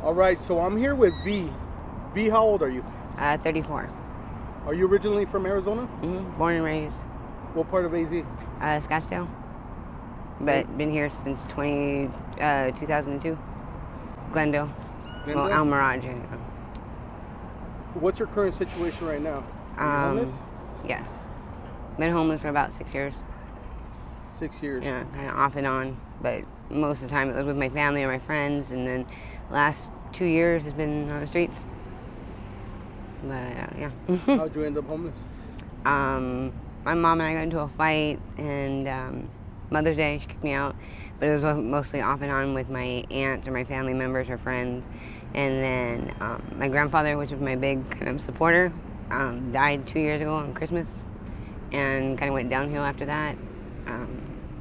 All right, so I'm here with V. V, how old are you? 34. Are you originally from Arizona? Born and raised. What part of AZ? Scottsdale. But been here since 2002. Glendale. Well, El Mirage. What's your current situation right now? Are you homeless? Yes. Been homeless for about 6 years. 6 years? Yeah, kind of off and on. But most of the time it was with my family or my friends. And then last 2 years has been on the streets. But yeah. How'd you end up homeless? My mom and I got into a fight, and Mother's Day she kicked me out. But it was mostly off and on with my aunts or my family members or friends. And then my grandfather, which was my big kind of supporter, died 2 years ago on Christmas, and kind of went downhill after that.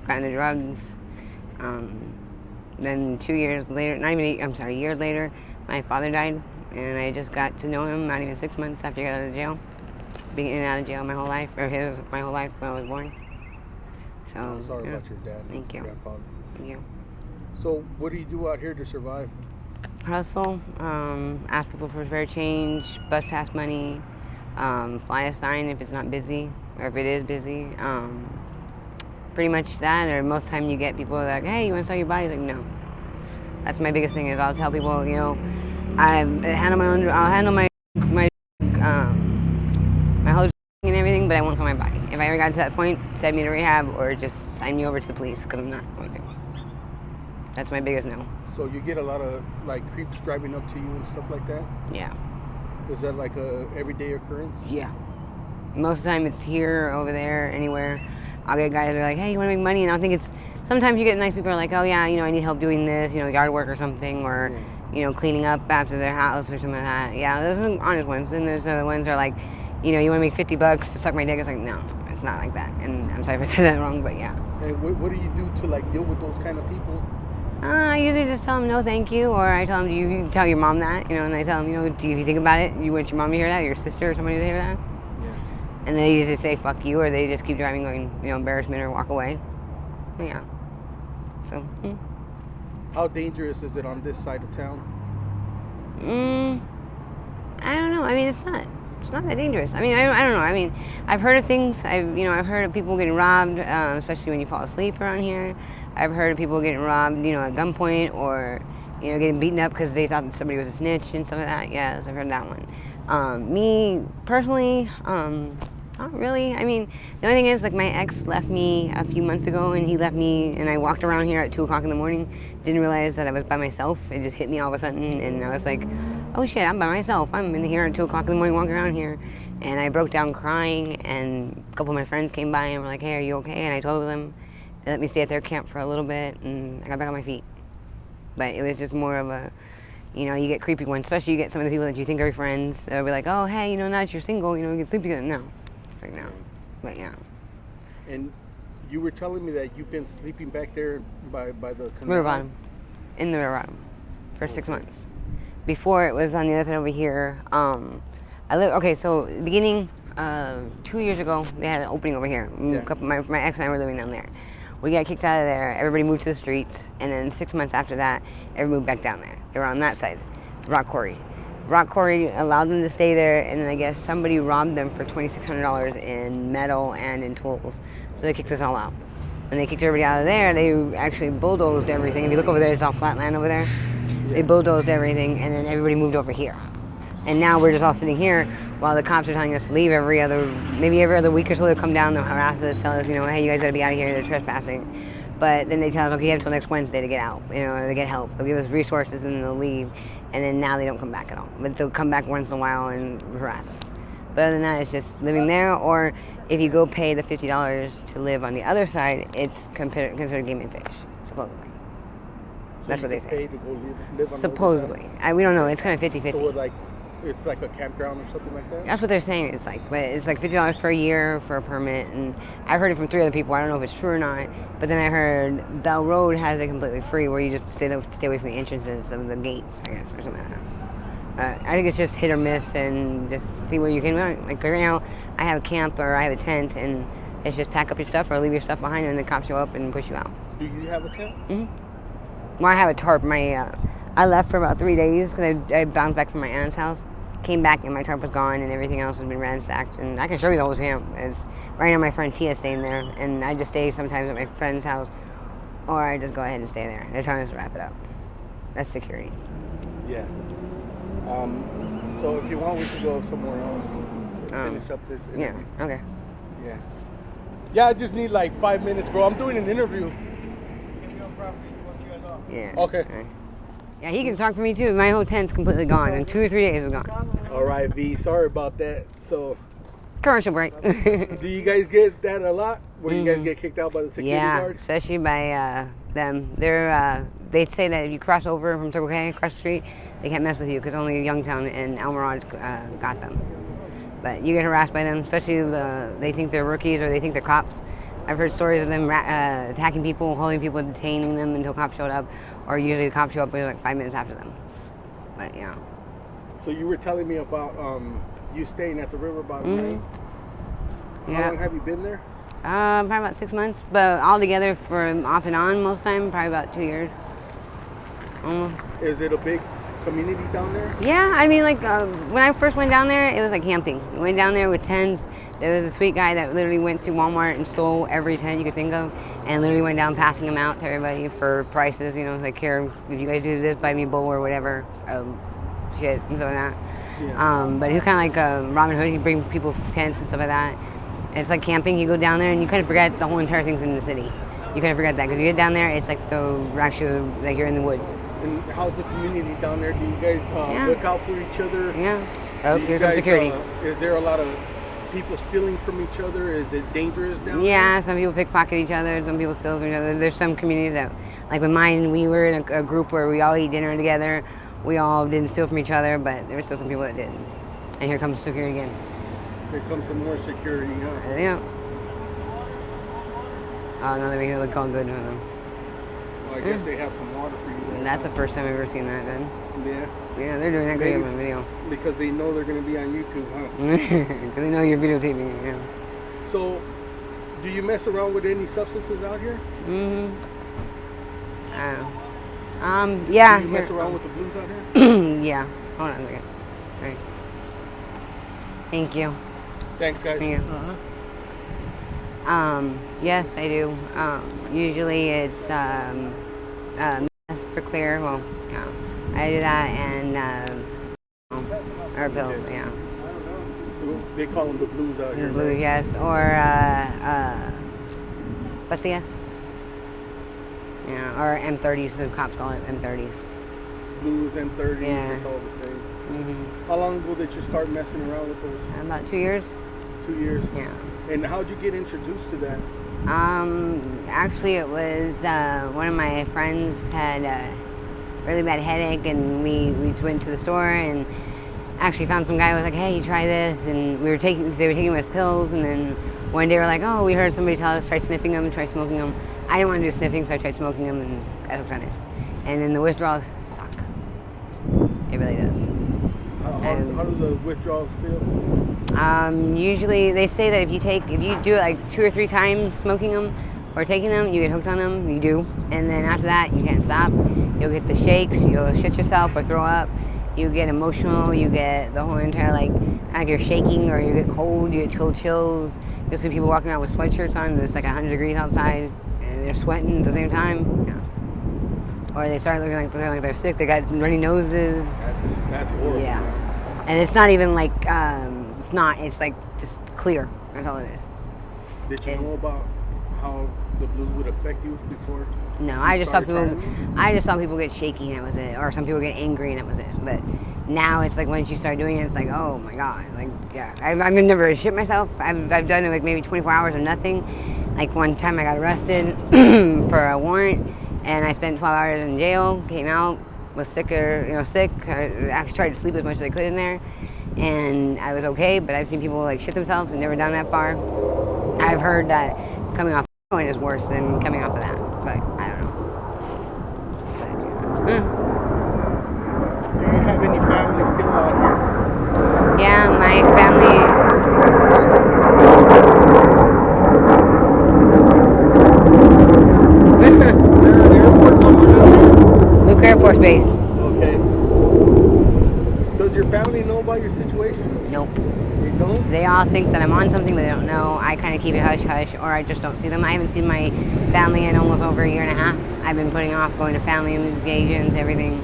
Got into drugs. Then 2 years later, a year later, my father died, and I just got to know him not even 6 months after he got out of jail. Being in and out of jail my whole life, my whole life when I was born. So I'm sorry about your dad. Thank you. Grandfather. Thank you. So what do you do out here to survive? Hustle, ask people for fair change, bus pass money, fly a sign if it's not busy, or if it is busy. Pretty much that, or most of the time you get people like, hey, you want to sell your body? Like, no. That's my biggest thing is I'll tell people, I'll handle my whole and everything, but I won't sell my body. If I ever got to that point, send me to rehab or just sign me over to the police, because I'm not going to. That's my biggest no. So you get a lot of creeps driving up to you and stuff like that? Yeah. Is that like a everyday occurrence? Yeah. Most of the time it's here, over there, anywhere. I'll get guys that are like, hey, you want to make money? And I'll think it's, sometimes you get nice people who are like, oh yeah, I need help doing this, yard work or something, or, cleaning up after their house or something like that. Yeah, those are honest ones. Then there's the ones that are like, you want to make $50 to suck my dick. It's like, no, it's not like that. And I'm sorry if I said that wrong, but yeah. And what do you do to deal with those kind of people? I usually just tell them no, thank you, or I tell them, do you tell your mom that, and I tell them, do you think about it? You want your mom to hear that, or your sister, or somebody to hear that? Yeah. And they usually say fuck you, or they just keep driving, going, embarrassment, or walk away. But yeah. So. How dangerous is it on this side of town? I don't know. I mean, it's not that dangerous. I mean, I don't know. I mean, I've heard of things. I've heard of people getting robbed, especially when you fall asleep around here. I've heard of people getting robbed, at gunpoint, or, getting beaten up because they thought that somebody was a snitch and stuff like that. Yes, I've heard that one. Me, personally, not really. I mean, the only thing is, my ex left me a few months ago, and he left me, and I walked around here at 2 o'clock in the morning, didn't realize that I was by myself. It just hit me all of a sudden, and I was like, oh shit, I'm by myself. I'm in here at 2 o'clock in the morning walking around here. And I broke down crying, and a couple of my friends came by and were like, hey, are you okay? And I told them. They let me stay at their camp for a little bit, and I got back on my feet. But it was just more of a, you get creepy ones, especially you get some of the people that you think are your friends. They'll be like, oh, hey, now that you're single, we can sleep together. No. No. But yeah. And you were telling me that you've been sleeping back there by the canal? River bottom. In the river bottom. For 6 months. Before, it was on the other side over here. So beginning 2 years ago, they had an opening over here. Yeah. My ex and I were living down there. We got kicked out of there. Everybody moved to the streets. And then 6 months after that, everybody moved back down there. They were on that side, rock quarry. Rock quarry allowed them to stay there, and then I guess somebody robbed them for $2,600 in metal and in tools. So they kicked us all out. When they kicked everybody out of there, they actually bulldozed everything. If you look over there, it's all flat land over there. Yeah. They bulldozed everything, and then everybody moved over here. And now we're just all sitting here while the cops are telling us to leave maybe every other week or so. They'll come down, they'll harass us, tell us, hey, you guys gotta be out of here, they're trespassing. But then they tell us, okay, you have until next Wednesday to get out, or to get help. They'll give us resources and then they'll leave. And then now they don't come back at all. But they'll come back once in a while and harass us. But other than that, it's just living there. Or if you go pay the $50 to live on the other side, it's considered game and fish, supposedly. So that's what they say. Pay to go live on supposedly. The other side? We don't know. It's kind of 50-50. So it's like a campground or something like that? That's what they're saying it's like. But it's like $50 per year for a permit. And I've heard it from 3 other people. I don't know if it's true or not. But then I heard Bell Road has it completely free, where you just stay away from the entrances of the gates, I guess, or something like that. I think it's just hit or miss, and just see where you can. Like right now, I have a camp or I have a tent, and it's just pack up your stuff or leave your stuff behind, and the cops show up and push you out. Do you have a tent? Mm-hmm. Well, I have a tarp. I left for about 3 days because I bounced back from my aunt's house. Came back and my tarp was gone and everything else has been ransacked. And I can show you the whole camp. It's right now my friend Tia staying there, and I just stay sometimes at my friend's house, or I just go ahead and stay there. They're telling us to wrap it up. That's security. Yeah. So if you want, we can go somewhere else and finish up this interview. Yeah. Okay. Yeah. Yeah, I just need like 5 minutes, bro. I'm doing an interview. Yeah. Okay. Yeah, he can talk for me too. My whole tent's completely gone. In 2 or 3 days, it's gone. All right, V. Sorry about that. So, Commercial break. do you guys get that a lot? Where you guys get kicked out by the security guards? Especially by them. They say that if you cross over from Circle K, across the street, they can't mess with you because only Youngtown and El Mirage got them. But you get harassed by them, especially they think they're rookies or they think they're cops. I've heard stories of them attacking people, holding people, detaining them until cops showed up, or usually the cops show up like 5 minutes after them. But yeah. So you were telling me about you staying at the river bottom, right? How long have you been there? Probably about 6 months, but all together for off and on most time, probably about 2 years. Almost. Is it a big community down there? Yeah, I mean, like when I first went down there, it was like camping. We went down there with tents. There was a sweet guy that literally went to Walmart and stole every tent you could think of, and literally went down passing them out to everybody for prices. You know, like, here, if you guys do this, buy me a bowl or whatever, shit and stuff like that. Yeah. But he's kind of like Robin Hood. He bring people tents and stuff like that. And it's like camping. You go down there and you kind of forget the whole entire thing's in the city. You kind of forget that because you get down there, it's like actually like you're in the woods. And how's the community down there? Do you guys look out for each other? Yeah. Oh, here comes security. Is there a lot of people stealing from each other? Is it dangerous down there? Yeah, some people pickpocket each other. Some people steal from each other. There's some communities that, like with mine, we were in a group where we all eat dinner together. We all didn't steal from each other, but there were still some people that did. And here comes security again. Here comes some more security, huh? Yeah. Oh, now they're making it look all good for them. Well, I guess they have some water for you. And that's the first time I've ever seen that done. Yeah. Yeah, they're doing that good on my video. Because they know they're going to be on YouTube, huh? Because they know you're videotaping it, yeah. So, do you mess around with any substances out here? I don't know. Yeah. Do you mess around with the blues out here? Yeah. Hold on a second. All right. Thank you. Thanks, guys. Thank you. Yes, I do. Usually it's meth for clear. Well, yeah, I do that and or pills. Yeah. They call them the blues out here. The blues, yes, or pastillas. Yeah, or M30s. The cops call it M30s. Blues, M30s. Yeah. It's all the same. How long ago did you start messing around with those? About 2 years. 2 years. Yeah. And how'd you get introduced to that? Actually, it was one of my friends had a really bad headache, and we went to the store and actually found some guy who was like, "Hey, try this," and they were taking him as pills, and then one day we're like, "Oh, we heard somebody tell us try sniffing them, try smoking them." I didn't want to do sniffing, so I tried smoking them and got hooked on it. And then the withdrawals suck. It really does. How do the withdrawals feel? Usually they say that if you do it like 2 or 3 times smoking them or taking them, you get hooked on them. You do, and then after that you can't stop. You'll get the shakes. You'll shit yourself or throw up. You get emotional. You get the whole entire like you're shaking, or you get cold. You get cold chills. You'll see people walking out with sweatshirts on. And it's like 100 degrees outside, and they're sweating at the same time. Yeah. Or they start looking like they're sick. They got runny noses. That's horrible. Yeah. And it's not even like it's not. It's like just clear. That's all it is. Did you know about how the blues would affect you before? No, I just saw people get shaky and that was it, or some people get angry and that was it. But now it's like once you start doing it, it's like, oh my god, like yeah. I've never shit myself. I've done it like maybe 24 hours or nothing. Like one time I got arrested for a warrant, and I spent 12 hours in jail. Came out, was sick. I actually tried to sleep as much as I could in there, and I was okay. But I've seen people like shit themselves and never done that far. I've heard that coming off heroin is worse than coming off of that, but I don't know. But, Do you have any family still out here? yeah, my family. Is there an airport somewhere down here? Luke Air Force Base. Okay. family know about your situation? Nope. They don't? They all think that I'm on something, but they don't know. I kind of keep it hush-hush, or I just don't see them. I haven't seen my family in almost over a year and a half. I've been putting off going to family engagements, everything.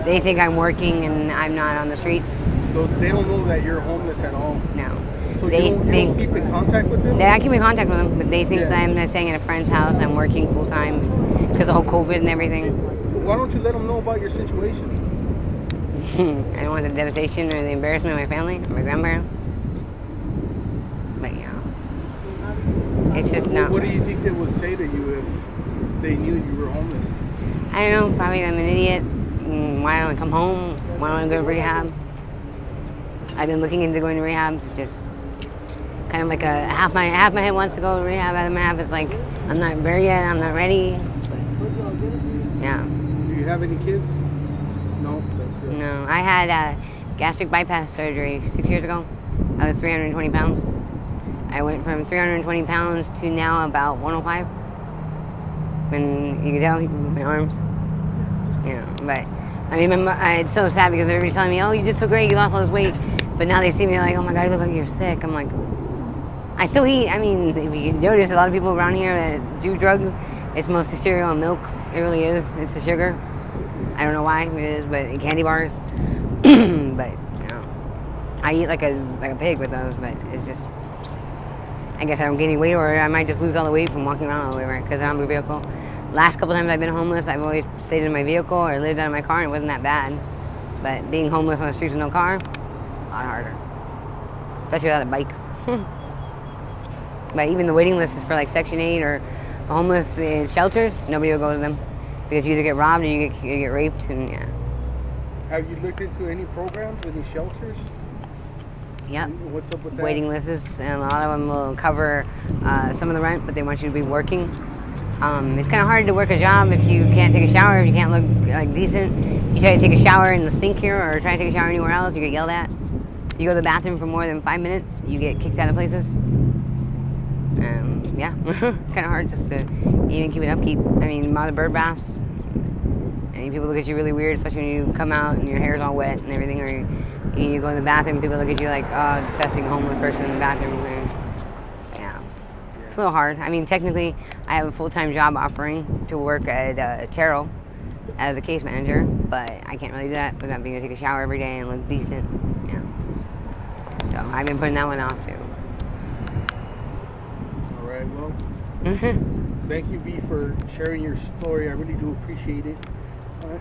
They think I'm working and I'm not on the streets. So they don't know that you're homeless at all? No. So you don't keep in contact with them? I keep in contact with them, but they think that I'm staying at a friend's house. I'm working full-time because of the whole COVID and everything. Why don't you let them know about your situation? I don't want the devastation or the embarrassment of my family or my grandparents. But yeah, it's just not. What do you think they would say to you if they knew you were homeless? I don't know. Probably I'm an idiot. Why don't I come home? Why don't I go to rehab? I've been looking into going to rehabs. It's just kind of like a half my head wants to go to rehab. The other half is like I'm not there yet. I'm not ready. But, yeah. Do you have any kids? No, that's good. No, I had gastric bypass surgery 6 years ago. I was 320 pounds. I went from 320 pounds to now about 105. And you can tell he moved my arms. Yeah, but I mean, it's so sad because everybody's telling me, "Oh, you did so great, you lost all this weight." But now they see me like, "Oh my God, you look like you're sick." I'm like, I still eat. I mean, if you notice, a lot of people around here that do drugs, it's mostly cereal and milk. It really is. It's the sugar. I don't know why it is, but candy bars. But you know, I eat like a pig with those. But it's just, I guess I don't gain any weight, or I might just lose all the weight from walking around all over because I don't have a vehicle. Last couple times I've been homeless, I've always stayed in my vehicle or lived out of my car, and it wasn't that bad. But being homeless on the streets with no car, a lot harder, especially without a bike. But even the waiting list is for like Section 8 or homeless shelters. Nobody will go to them because you either get robbed or you get raped, and yeah. Have you looked into any programs, any shelters? Yep. What's up with that? Waiting lists, and a lot of them will cover some of the rent, but they want you to be working. It's kind of hard to work a job if you can't take a shower, if you can't look like decent. You try to take a shower in the sink here or try to take a shower anywhere else, you get yelled at. You go to the bathroom for more than 5 minutes, you get kicked out of places. Yeah, kind of hard just to even keep it upkeep. I mean, a lot of bird baths. And people look at you really weird, especially when you come out and your hair's all wet and everything, or you go in the bathroom, people look at you like, oh, disgusting homeless person in the bathroom. Yeah, it's a little hard. I mean, technically, I have a full-time job offering to work at Terrell as a case manager, but I can't really do that without being able to take a shower every day and look decent. Yeah. So I've been putting that one off too. All right, well, thank you, V, for sharing your story. I really do appreciate it.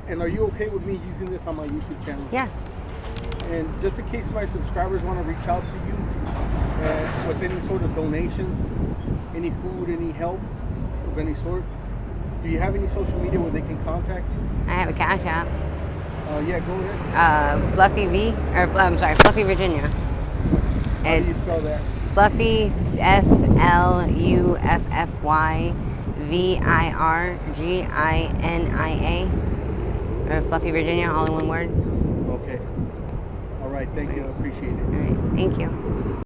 And are you okay with me using this on my YouTube channel? Yes. And just in case my subscribers want to reach out to you with any sort of donations, any food, any help of any sort, do you have any social media where they can contact you? I have a Cash App. Yeah, go ahead. Fluffy V, or I'm sorry, Fluffy Virginia. How do you spell that? Fluffy, FLUFFY VIRGINIA, or Fluffy Virginia, all in one word. Okay. All right, thank you. I appreciate it. All right, thank you.